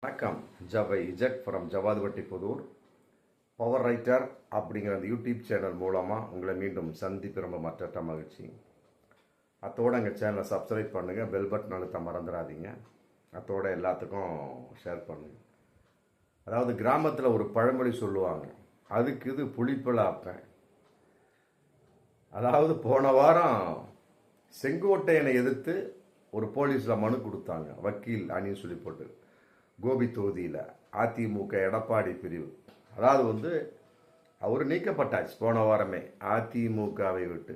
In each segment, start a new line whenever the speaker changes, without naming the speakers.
வணக்கம். ஜவை இஜக் from ஜவாதுவட்டி Pudur. Power writer அப்படிங்கிற அந்த யூடியூப் சேனல் மூலமாக உங்களை மீண்டும் சந்திப்பு ரொம்ப மற்ற மகிழ்ச்சி. அத்தோடு எங்கள் சேனலை சப்ஸ்கிரைப் பண்ணுங்கள், பெல் பட்டன் அழுத்த மறந்துடாதீங்க. அத்தோடு எல்லாத்துக்கும் ஷேர் பண்ணுங்கள். அதாவது கிராமத்தில் ஒரு பழமொழி சொல்லுவாங்க, அதுக்கு இது புளிப்பலாப்பேன். அதாவது போன வாரம் செங்கோட்டையனை எதிர்த்து ஒரு போலீஸில் மனு கொடுத்தாங்க, வக்கீல் அணின்னு சொல்லி போட்டு, கோபி தொகுதியில் அதிமுக எடப்பாடி பிரிவு. அதாவது அவர் நீக்கப்பட்டாச்சு போன வாரமே அதிமுகவை விட்டு.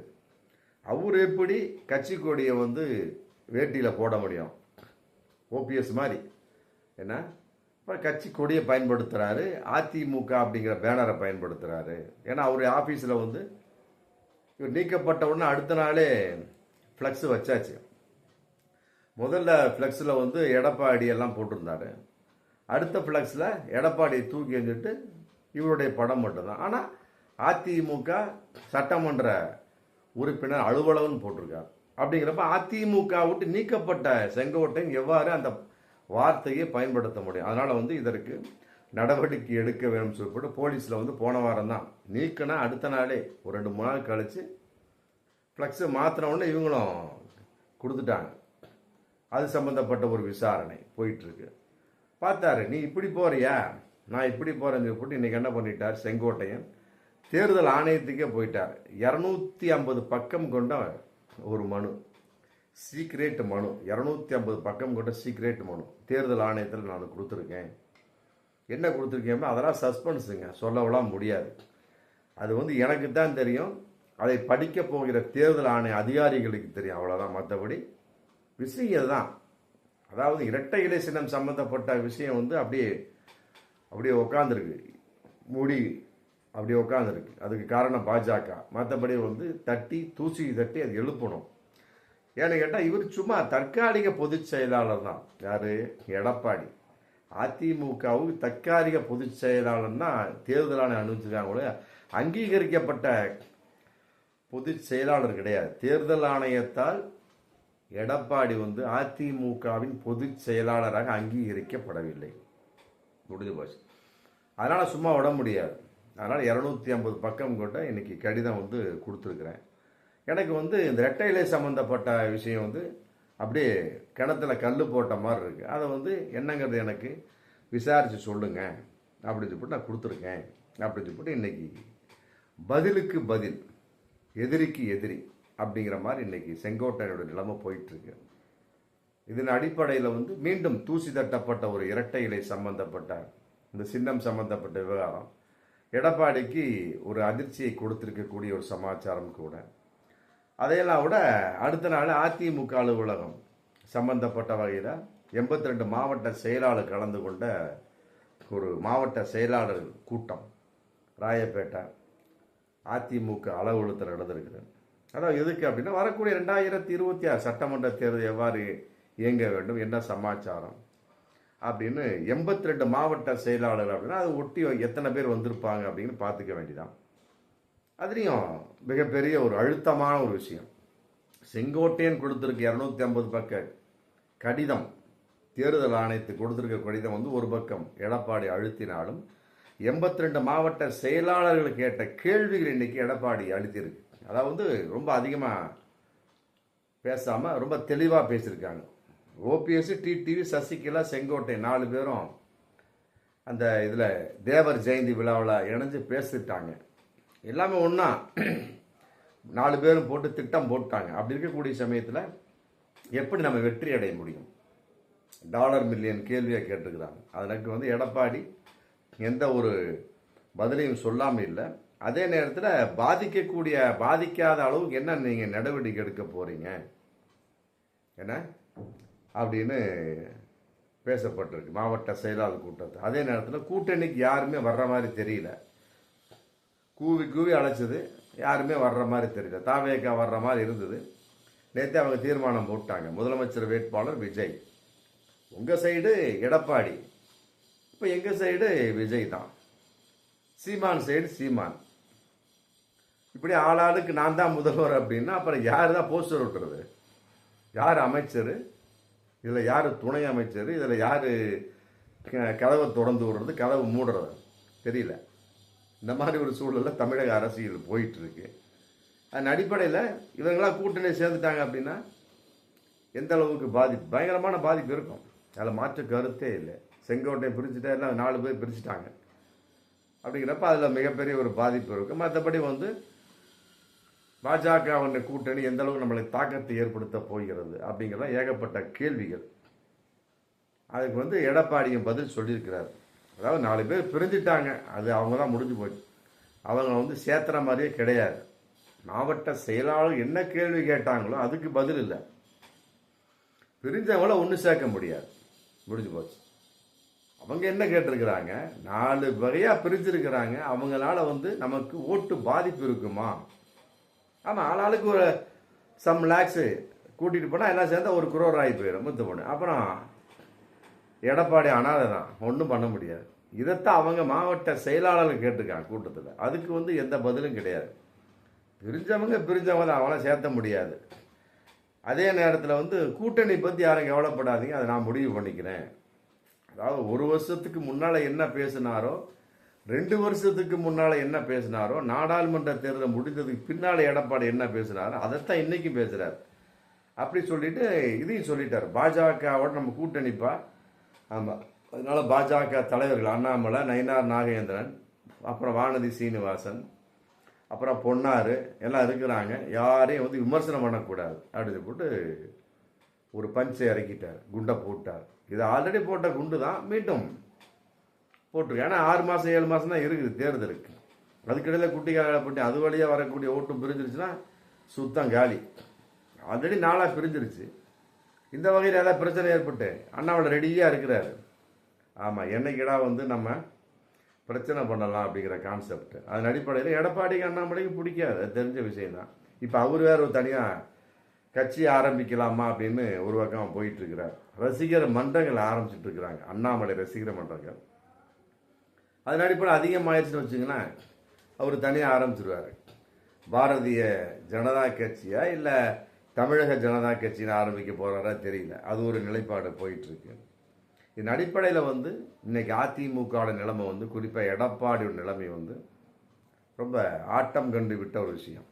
அவர் எப்படி கட்சி கொடியை வேட்டியில் போட முடியும்? ஓபிஎஸ் மாதிரி என்ன இப்போ கட்சி கொடியை பயன்படுத்துகிறாரு, அதிமுக அப்படிங்கிற பேனரை பயன்படுத்துகிறாரு. ஏன்னா அவர் ஆஃபீஸில் இவர் நீக்கப்பட்ட உடனே அடுத்த நாளே ஃப்ளெக்ஸ் வச்சாச்சு. முதல்ல ஃப்ளெக்ஸில் எடப்பாடி எல்லாம் போட்டிருந்தாரு. அடுத்த ஃப்ளெக்ஸில் எடப்பாடியை தூக்கி எறிஞ்சிட்டு இவருடைய படம் மட்டும்தான். ஆனால் அதிமுக சட்டமன்ற உறுப்பினர் அலுவலகம்னு போட்டிருக்காரு. அப்படிங்கிறப்ப அதிமுக விட்டு நீக்கப்பட்ட செங்கோட்டையன் எவ்வாறு அந்த வார்த்தையை பயன்படுத்த முடியும்? அதனால் இதற்கு நடவடிக்கை எடுக்க வேணும்னு சொல்லிட்டு போலீஸில் போன வாரம் தான் நீக்கினா அடுத்த நாளே ஒரு 2-3 நாள் கழித்து ஃப்ளெக்ஸை மாற்றின உடனே இவங்களும் கொடுத்துட்டாங்க. அது சம்மந்தப்பட்ட ஒரு விசாரணை போயிட்டுருக்கு. பார்த்தாரு, நீ இப்படி போறியா, நான் இப்படி போகிறேன்னு சொல்லிட்டு இன்றைக்கி என்ன பண்ணிட்டார் செங்கோட்டையன், தேர்தல் ஆணையத்துக்கே போயிட்டார். 250 பக்கம் கொண்ட ஒரு மனு, சீக்ரெட் மனு, 250 பக்கம் கொண்ட சீக்ரெட் மனு தேர்தல் ஆணையத்தில் நான் கொடுத்துருக்கேன். என்ன கொடுத்துருக்கேன்? அதெல்லாம் சஸ்பென்ஸுங்க, சொல்லவெல்லாம் முடியாது. அது எனக்கு தான் தெரியும், அதை படிக்க போகிற தேர்தல் ஆணைய அதிகாரிகளுக்கு தெரியும், அவ்வளோதான். மற்றபடி விஷயம் தான். அதாவது இரட்டை இலை சின்னம் சம்மந்தப்பட்ட விஷயம் அப்படியே உட்காந்துருக்கு, மூடி அப்படியே உட்காந்துருக்கு. அதுக்கு காரணம் பாஜக. மற்றபடி தூசி தட்டி அது எழுப்பணும். ஏன்னு கேட்டால் இவர் சும்மா தற்காலிக பொதுச் செயலாளர் தான். யார்? எடப்பாடி. அதிமுகவுக்கு தற்காலிக பொதுச் செயலாளர்னா தேர்தல் ஆணையம் அனுப்பிச்சிருக்காங்களே, அங்கீகரிக்கப்பட்ட பொதுச் செயலாளர் கிடையாது. தேர்தல் ஆணையத்தால் எடப்பாடி அதிமுகவின் பொதுச் செயலாளராக அங்கீகரிக்கப்படவில்லை. முடிஞ்சு போச்சு. அதனால் சும்மா விட முடியாது. அதனால் 250 பக்கம் கொண்ட இன்னைக்கு கடிதம் கொடுத்துருக்குறேன். எனக்கு இந்த ரெட்டை இலை சம்மந்தப்பட்ட விஷயம் அப்படியே கிணத்துல கல் போட்ட மாதிரி இருக்குது. அதை என்னங்கிறது எனக்கு விசாரித்து சொல்லுங்க அப்படின்னு சொல்லிட்டு நான் கொடுத்துருக்கேன் அப்படின்னு சொல்லிட்டு இன்னைக்கு பதிலுக்கு பதில், எதிரிக்கு எதிரி அப்படிங்கிற மாதிரி இன்னைக்கு செங்கோட்டையோட நிலைமை போயிட்டுருக்கு. இதன் அடிப்படையில் மீண்டும் தூசி தட்டப்பட்ட ஒரு இரட்டை இலை சம்பந்தப்பட்ட இந்த சின்னம் சம்பந்தப்பட்ட விவகாரம் எடப்பாடிக்கு ஒரு அதிர்ச்சியை கொடுத்திருக்கக்கூடிய ஒரு சமாச்சாரம் கூட. அதையெல்லாம் விட அடுத்த நாள் அதிமுக அலுவலகம் சம்பந்தப்பட்ட வகையில் 82 மாவட்ட செயலாளர் கலந்து கொண்ட ஒரு மாவட்ட செயலாளர் கூட்டம் ராயப்பேட்டை அதிமுக அலுவலகத்தில் நடந்திருக்குது. அதாவது எதுக்கு அப்படின்னா, வரக்கூடிய 2026 சட்டமன்ற தேர்தல் எவ்வாறு இயங்க வேண்டும், என்ன சமாச்சாரம் அப்படின்னு 82 மாவட்ட செயலாளர் அப்படின்னா அது ஒட்டி எத்தனை பேர் வந்திருப்பாங்க அப்படின்னு பார்த்துக்க வேண்டியதான். அதுலேயும் மிகப்பெரிய ஒரு அழுத்தமான ஒரு விஷயம், செங்கோட்டையன் கொடுத்துருக்க 250 பக்க கடிதம், தேர்தல் ஆணையத்துக்கு கொடுத்துருக்க கடிதம் ஒரு பக்கம் எடப்பாடி அழுத்தினாலும் 82 மாவட்ட செயலாளர்கள் கேட்ட கேள்விகள் இன்னைக்கு எடப்பாடி அழுத்தியிருக்கு. அதாவது ரொம்ப அதிகமாக பேசாமல் ரொம்ப தெளிவாக பேசியிருக்காங்க. ஓபிஎஸ், டிடிவி, சசிகலா, செங்கோட்டை 4 பேரும் அந்த இதில் தேவர் ஜெயந்தி விழாவில் இணைஞ்சு பேசிட்டாங்க. எல்லாமே ஒன்றா 4 பேரும் போட்டு திட்டம் போட்டாங்க. அப்படி இருக்கக்கூடிய சமயத்தில் எப்படி நம்ம வெற்றி அடைய முடியும்? டாலர் மில்லியன் கேள்வியை கேட்டுருக்குறாங்க. அதற்கு எடப்பாடி எந்த ஒரு பதிலையும் சொல்லாமல் இல்லை. அதே நேரத்தில் பாதிக்காத அளவுக்கு என்ன நீங்கள் நடவடிக்கை எடுக்க போகிறீங்க என்ன அப்படின்னு பேசப்பட்டிருக்கு மாவட்ட செயலாளர் கூட்டத்தில். அதே நேரத்தில் கூட்டணிக்கு யாருமே வர்ற மாதிரி தெரியல. கூவி அழைச்சது, யாருமே வர்ற மாதிரி தெரியல. தாவேகா வர்ற மாதிரி இருந்தது. நேற்று அவங்க தீர்மானம் போட்டாங்க, முதலமைச்சர் வேட்பாளர் விஜய். உங்கள் சைடு எடப்பாடி, இப்போ எங்கள் சைடு விஜய் தான். சீமான் சைடு சீமான். இப்படி ஆளாளுக்கு நான் தான் முதல்வர் அப்படின்னா அப்புறம் யார் தான் போஸ்டர் விட்டுறது? யார் அமைச்சர்? இதில் யார் துணை அமைச்சர்? இதில் யார் கதவை திறந்து விடுறது, கதவை மூடுறது தெரியல. இந்த மாதிரி ஒரு சூழலில் தமிழக அரசியல் போயிட்டுருக்கு. அதன் அடிப்படையில் இவங்களாம் கூட்டணி சேர்ந்துட்டாங்க அப்படின்னா எந்த அளவுக்கு பாதிப்பு, பயங்கரமான பாதிப்பு இருக்கும். அதில் மாற்று கருத்தே இல்லை. செங்கோட்டையை பிரிச்சுட்டா 4 பேர் பிரிச்சுட்டாங்க அப்படிங்கிறப்ப அதில் மிகப்பெரிய ஒரு பாதிப்பு இருக்கும். மற்றபடி பாஜக கூட்டணி எந்த அளவுக்கு நம்மளுக்கு தாக்கத்தை ஏற்படுத்த போகிறது அப்படிங்கிறத ஏகப்பட்ட கேள்விகள். அதுக்கு எடப்பாடியும் பதில் சொல்லியிருக்கிறார். அதாவது 4 பேர் பிரிஞ்சுட்டாங்க, அது அவங்க தான் முடிஞ்சு போச்சு. அவங்க சேர்த்துற மாதிரியே கிடையாது. மாவட்ட செயலாளர் என்ன கேள்வி கேட்டாங்களோ அதுக்கு பதில் இல்லை. பிரிஞ்சவங்கள ஒன்று சேர்க்க முடியாது, முடிஞ்சு போச்சு. அவங்க என்ன கேட்டிருக்கிறாங்க, 4 வகையாக பிரிஞ்சிருக்கிறாங்க. அவங்களால நமக்கு ஓட்டு பாதிப்பு இருக்குமா? ஆமாம், ஆளாளுக்கு ஒரு சம் லேக்ஸு கூட்டிகிட்டு போனால் எல்லாம் சேர்ந்தா 1 crore ஆகி போயிடும் முத்து பொண்ணு. அப்புறம் எடப்பாடி அனாதை தான், ஒன்றும் பண்ண முடியாது. இதைத்தான் அவங்க மாவட்ட செயலாளர்கள் கேட்டிருக்காங்க கூட்டத்தில். அதுக்கு எந்த பதிலும் கிடையாது. பிரிஞ்சவங்க தான், அவங்கள சேர்த்த முடியாது. அதே நேரத்தில் கூட்டணி பற்றி யாரும் கவலைப்படாதீங்க, அதை நான் முடிவு பண்ணிக்கிறேன். அதாவது 1 வருஷத்துக்கு முன்னால் என்ன பேசினாரோ, 2 வருஷத்துக்கு முன்னால் என்ன பேசினாரோ, நாடாளுமன்ற தேர்தல் முடிந்ததுக்கு பின்னால் எடப்பாடி என்ன பேசினாரோ அதைத்தான் இன்னைக்கு பேசுகிறார். அப்படி சொல்லிட்டு இதையும் சொல்லிட்டார், பாஜகவோட நம்ம கூட்டணிப்பா. ஆமாம், அதனால பாஜக தலைவர்கள் அண்ணாமலை, நயினார் நாகேந்திரன், அப்புறம் வானதி சீனிவாசன், அப்புறம் பொன்னார் எல்லாம் இருக்கிறாங்க. யாரையும் விமர்சனம் பண்ணக்கூடாது அப்படின்னு போட்டு ஒரு பஞ்சை இறக்கிட்டார், குண்டை போட்டார். இது ஆல்ரெடி போட்ட குண்டு தான், மீண்டும் போட்டிருக்கு. ஏன்னா 6 மாதம் 7 மாதம் தான் இருக்குது தேர்தலுக்கு. அதுக்கிடையில் குட்டிக்கால போட்டு அது வழியாக வரக்கூடிய ஓட்டும் பிரிஞ்சிருச்சுன்னா சுத்தம் காலி. ஆல்ரெடி 4 பிரிஞ்சிருச்சு. இந்த வகையில் ஏதாவது பிரச்சனை ஏற்பட்டு அண்ணாமலை ரெடியாக இருக்கிறாரு. ஆமாம், என்னைக்கிடா நம்ம பிரச்சனை பண்ணலாம் அப்படிங்கிற கான்செப்ட். அதன் அடிப்படையில் எடப்பாடிக்கு அண்ணாமலைக்கு பிடிக்காது, அது தெரிஞ்ச விஷயம்தான். இப்போ அவர் வேறு ஒரு தனியாக கட்சி ஆரம்பிக்கலாமா அப்படின்னு ஒரு பக்கம் போயிட்டு இருக்கிறார். ரசிகர் மன்றங்கள் ஆரம்பிச்சுட்டு இருக்கிறாங்க, அண்ணாமலை ரசிகர் மன்றங்கள். அதன் அடிப்படையில் அதிகமாகிடுச்சுன்னு வச்சுங்களேன், அவர் தனியாக ஆரம்பிச்சிருவார். பாரதிய ஜனதா கட்சியா இல்லை தமிழக ஜனதா கட்சின்னு ஆரம்பிக்க போகிறாரா தெரியல. அது ஒரு நிலைப்பாடு போயிட்டுருக்கு. இதன் அடிப்படையில் இன்னைக்கு அதிமுகவோட நிலைமை குறிப்பாக எடப்பாடியோட நிலைமை ரொம்ப ஆட்டம் கண்டு விட்ட ஒரு விஷயம்.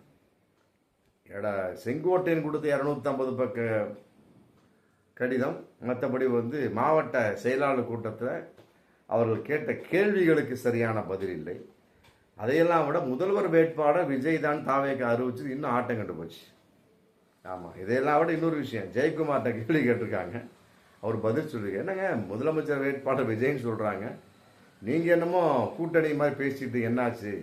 செங்கோட்டையன் கொடுத்த 250 பக்க கடிதம், மற்றபடி மாவட்ட செயலாளர் கூட்டத்தில் அவர்கள் கேட்ட கேள்விகளுக்கு சரியான பதில் இல்லை. அதையெல்லாம் விட முதல்வர் வேட்பாளர் விஜய் தான் தாவேக்கு அறிவிச்சு இன்னும் ஆட்டம் கண்டு போச்சு. ஆமாம், இதையெல்லாம் விட இன்னொரு விஷயம், ஜெயக்குமார்கிட்ட கேள்வி கேட்டிருக்காங்க, அவர் பதில் சொல்லுங்க. என்னங்க முதலமைச்சர் வேட்பாளர் விஜய்ன்னு சொல்கிறாங்க, நீங்கள் என்னமோ கூட்டணி மாதிரி பேசிட்டு என்னாச்சு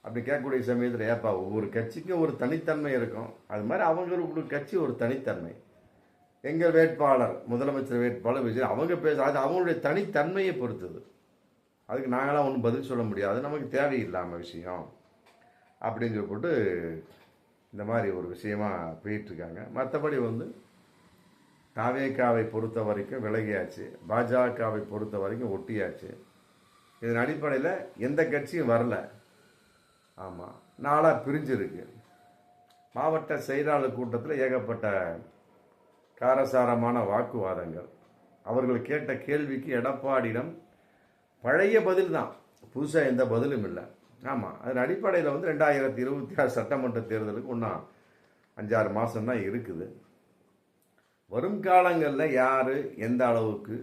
அப்படி கேட்கக்கூடிய சமயத்தில், ஏப்பா ஒவ்வொரு கட்சிக்கும் ஒரு தனித்தன்மை இருக்கும், அது மாதிரி அவங்களுக்கு கட்சி ஒரு தனித்தன்மை. எங்கள் வேட்பாளர் முதலமைச்சர் வேட்பாளர் விஜய் அவங்க அது அவங்களுடைய தனித்தன்மையை பொறுத்தது. அதுக்கு நாங்களாம் ஒன்றும் பதில் சொல்ல முடியாது, நமக்கு தேவையில்லாமல் விஷயம் அப்படின்னு சொல்லிட்டு இந்த மாதிரி ஒரு விஷயமா போயிட்டுருக்காங்க. மற்றபடி தாவேகாவை பொறுத்த வரைக்கும் விலகியாச்சு, பாஜகவை பொறுத்த வரைக்கும் ஒட்டியாச்சு. இதன் அடிப்படையில் எந்த கட்சியும் வரல. ஆமாம், 4 பிரிஞ்சிருக்கு. மாவட்ட செயலாளர் கூட்டத்தில் ஏகப்பட்ட காரசாரமான வாக்குவாதங்கள். அவர்கள் கேட்ட கேள்விக்கு எடப்பாடியிடம் பழைய பதில் தான், புதுசாக எந்த பதிலும் இல்லை. ஆமாம், அதன் அடிப்படையில் 2026 சட்டமன்ற தேர்தலுக்கு இன்னும் 5-6 மாதம் தான் இருக்குது. வரும் காலங்களில் யார் எந்த அளவுக்கு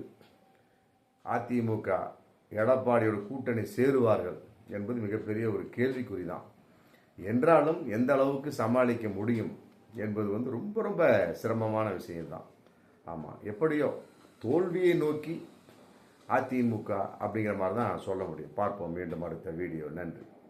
அதிமுக எடப்பாடியோட கூட்டணி சேருவார்கள் என்பது மிகப்பெரிய ஒரு கேள்விக்குறி தான். என்றாலும் எந்த அளவுக்கு சமாளிக்க முடியும் என்பது ரொம்ப ரொம்ப சிரமமான விஷயம்தான். ஆமாம், எப்படியோ தோல்வியை நோக்கி அதிமுக அப்படிங்கிற மாதிரி தான் சொல்ல முடியும். பார்ப்போம் மீண்டும் அடுத்த வீடியோ. நன்றி.